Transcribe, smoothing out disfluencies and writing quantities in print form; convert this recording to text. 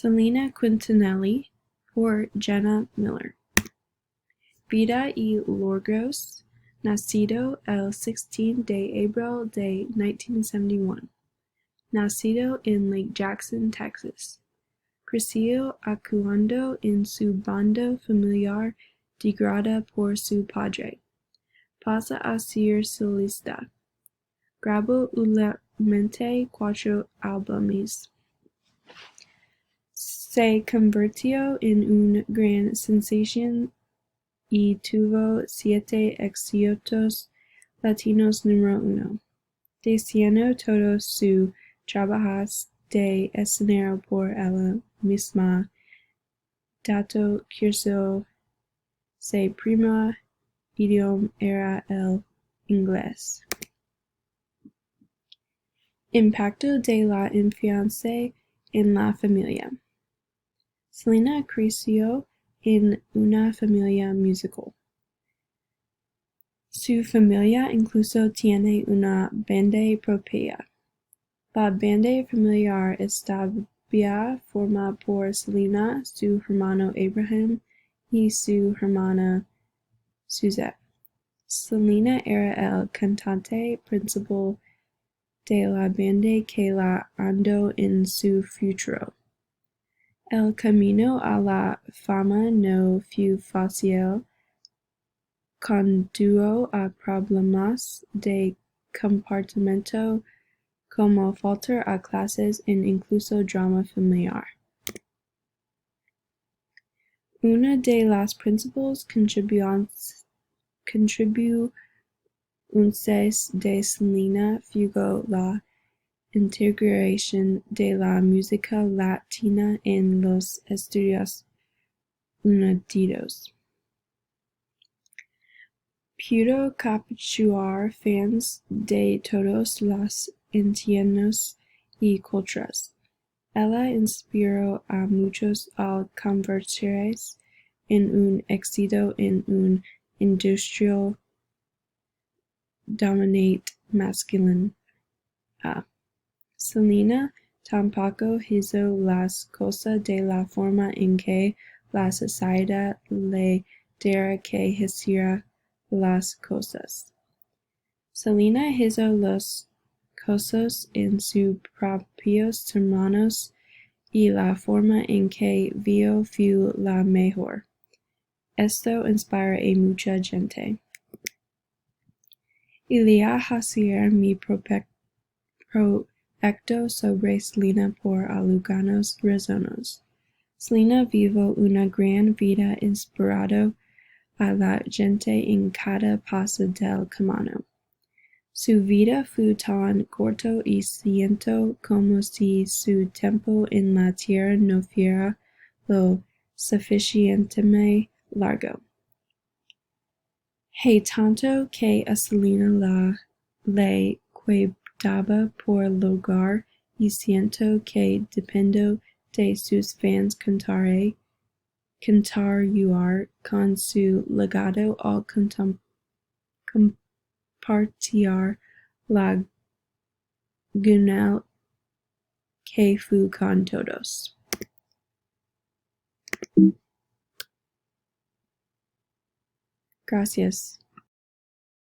Selena Quintanilli por Jenna Miller. Vida y Logros, nacido el 16 de abril de 1971. Nacido en Lake Jackson, Texas. Creció actuando en su banda familiar dirigido por su padre. Pasa a ser solista. Grabó únicamente 4 álbumes. Se convirtió en una gran sensación y tuvo 7 éxitos latinos número 1, diciendo todos sus trabajos de escenario por ella misma. Dato curioso, su primer idioma era el inglés. Impacto de la infancia en la familia. Selena creció en una familia musical. Su familia incluso tiene una banda propia. La banda familiar estaba formada por Selena, su hermano Abraham y su hermana Suzette. Selena era el cantante principal de la banda que la ayudó en su futuro. El camino a la fama no fue fácil. Condujo a problemas de comportamiento como faltar a clases e incluso drama familiar. Una de las principales contribuciones de Selena fue la integración de la música latina en los Estados Unidos. Pudo capturar fans de todas las etnias y culturas. Ella inspiró a muchos al convertirse en un éxito en una industria dominante masculina. Selena tampoco hizo las cosas de la forma en que la sociedad le diera que hiciera las cosas. Selena hizo las cosas en sus propios términos y la forma en que vio fue la mejor. Esto inspira a mucha gente. Iría a hacer mi proyecto sobre Selena por algunas razones. Selena vivió una gran vida inspirando a la gente en cada paso del camino. Su vida fue tan corto y siento como si su tiempo en la tierra no fuera lo suficientemente largo. Hay tanto que a Selena le quedaba por lograr y siento que dependo de sus fans continuar con su legado al compartir la genial que fue con todos. Gracias.